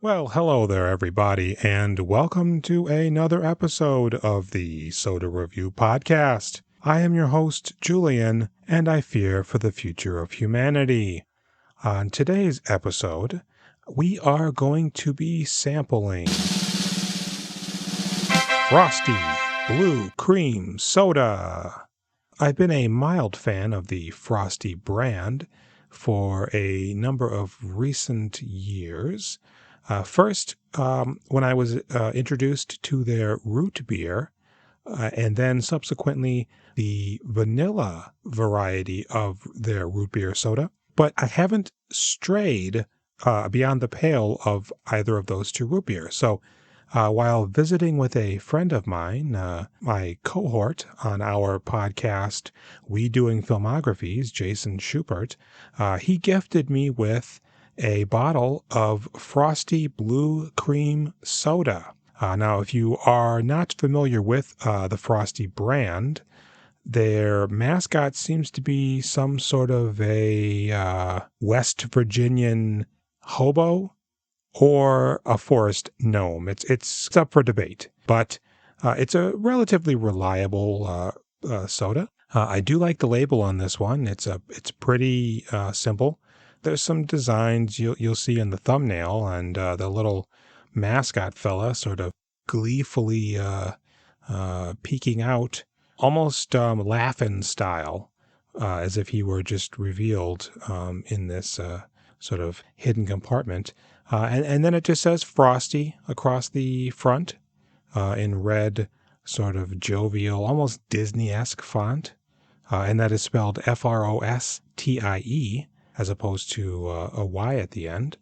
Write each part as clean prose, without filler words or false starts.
Well, hello there, everybody, and welcome to another episode of the Soda Review Podcast. I am your host, Julian, and I fear for the future of humanity. On today's episode, we are going to be sampling Frostie Blue Cream Soda. I've been a mild fan of the Frostie brand for a number of recent years. First, when I was introduced to their root beer, and then subsequently the vanilla variety of their root beer soda. But I haven't strayed beyond the pale of either of those two root beers. So while visiting with a friend of mine, my cohort on our podcast, We Doing Filmographies, Jason Schupert, he gifted me with a bottle of Frostie Blue Cream Soda. Now, if you are not familiar with the Frostie brand, their mascot seems to be some sort of a West Virginian hobo or a forest gnome. It's up for debate, but it's a relatively reliable soda. I do like the label on this one. It's pretty simple. There's some designs you'll see in the thumbnail, and the little mascot fella sort of gleefully peeking out, almost laughing style, as if he were just revealed in this sort of hidden compartment. And then it just says Frostie across the front in red, sort of jovial, almost Disney-esque font. And that is spelled Frostie as opposed to a Y at the end.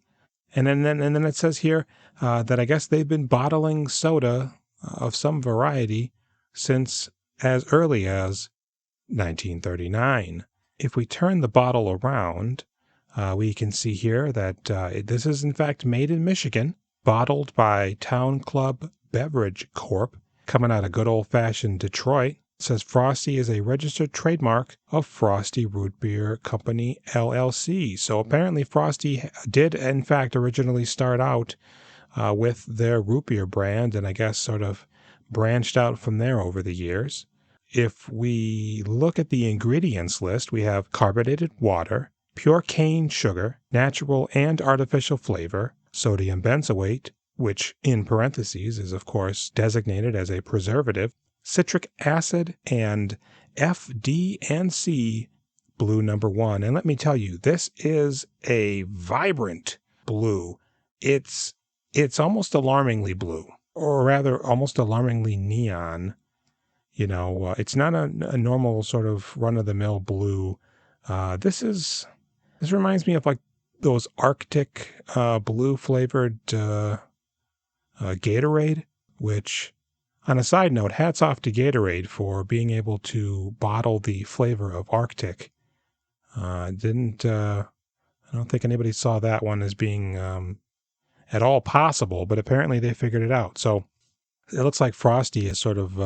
And then it says here that I guess they've been bottling soda of some variety since as early as 1939. If we turn the bottle around, we can see here that this is in fact made in Michigan, bottled by Towne Club Beverage Corp, coming out of good old-fashioned Detroit. It says Frostie is a registered trademark of Frostie Root Beer Company, LLC. So apparently Frostie did, in fact, originally start out with their root beer brand, and I guess sort of branched out from there over the years. If we look at the ingredients list, we have carbonated water, pure cane sugar, natural and artificial flavor, sodium benzoate, which in parentheses is of course designated as a preservative, citric acid, and FD&C blue number 1. And let me tell you, this is a vibrant blue. It's almost alarmingly blue, or rather almost alarmingly neon. You know, it's not a normal sort of run-of-the-mill blue. This reminds me of like those Arctic blue flavored Gatorade, which, on a side note, hats off to Gatorade for being able to bottle the flavor of Arctic. I don't think anybody saw that one as being at all possible, but apparently they figured it out. So it looks like Frostie has sort of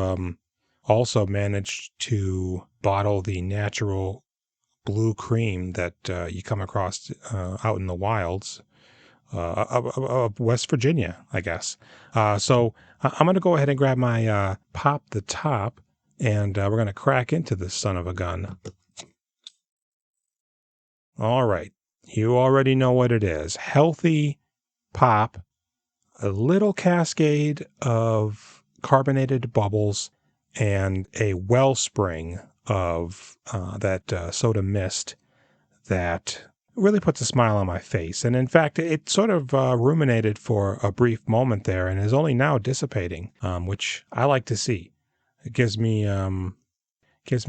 also managed to bottle the natural blue cream that you come across out in the wilds of West Virginia, I guess. So I'm going to go ahead and grab my Pop the Top, and we're going to crack into this son of a gun. All right. You already know what it is. Healthy pop, a little cascade of carbonated bubbles, and a wellspring of that soda mist that really puts a smile on my face. And in fact, it sort of ruminated for a brief moment there and is only now dissipating, which I like to see. It gives me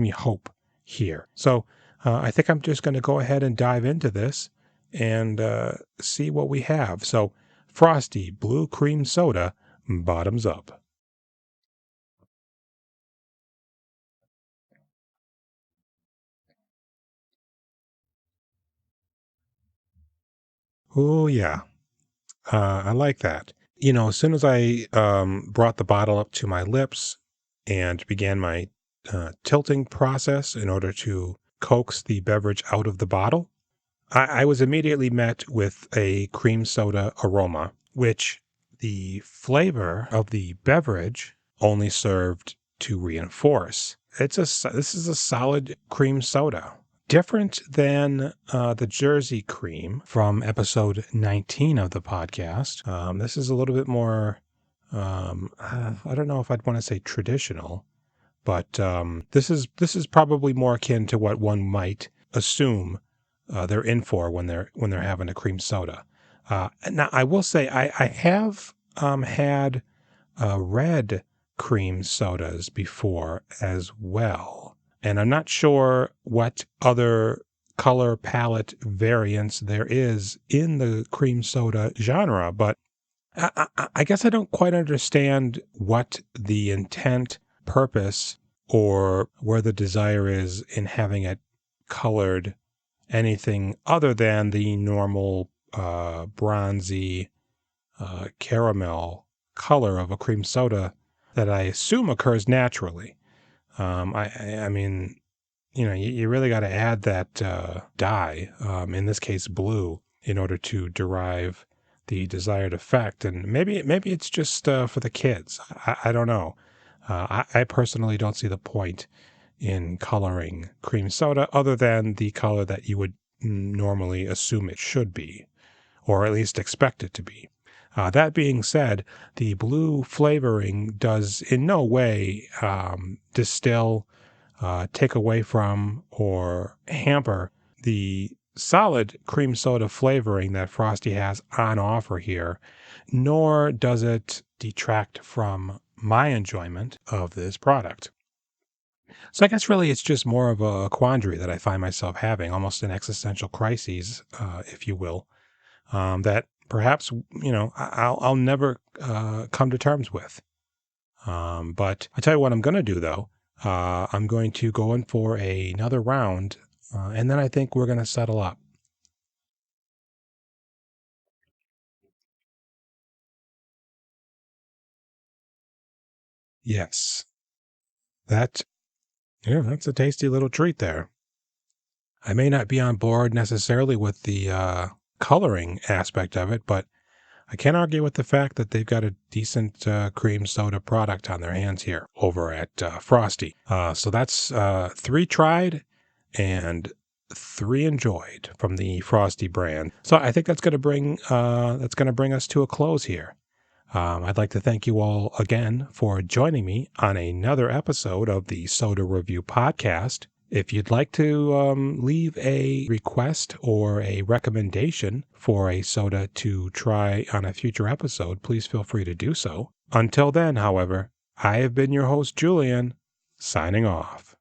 hope here. So I think I'm just going to go ahead and dive into this and see what we have. So Frostie Blue Cream Soda, bottoms up. Oh, yeah. I like that. You know, as soon as I brought the bottle up to my lips and began my tilting process in order to coax the beverage out of the bottle, I was immediately met with a cream soda aroma, which the flavor of the beverage only served to reinforce. This is a solid cream soda. Different than the Jersey cream from episode 19 of the podcast. This is a little bit more, I don't know if I'd want to say traditional, but this is probably more akin to what one might assume they're in for when they're having a cream soda. Now, I will say I have had red cream sodas before as well, and I'm not sure what other color palette variants there is in the cream soda genre, but I guess I don't quite understand what the intent, purpose, or where the desire is in having it colored anything other than the normal bronzy caramel color of a cream soda that I assume occurs naturally. I mean, you really got to add that dye, in this case blue, in order to derive the desired effect. And maybe it's just for the kids. I don't know. I personally don't see the point in coloring cream soda other than the color that you would normally assume it should be, or at least expect it to be. That being said, the blue flavoring does in no way distill, take away from, or hamper the solid cream soda flavoring that Frosty has on offer here, nor does it detract from my enjoyment of this product. So I guess really it's just more of a quandary that I find myself having, almost an existential crisis, if you will, that perhaps I'll never come to terms with. But I tell you what I'm going to do though. I'm going to go in for another round, and then I think we're going to settle up. Yes, that that's a tasty little treat there. I may not be on board necessarily with the coloring aspect of it, but I can't argue with the fact that they've got a decent cream soda product on their hands here over at Frosty. So that's three tried and three enjoyed from the Frosty brand. So I think that's going to bring us to a close here. I'd like to thank you all again for joining me on another episode of the Soda Review Podcast. If you'd like to leave a request or a recommendation for a soda to try on a future episode, please feel free to do so. Until then, however, I have been your host, Julian, signing off.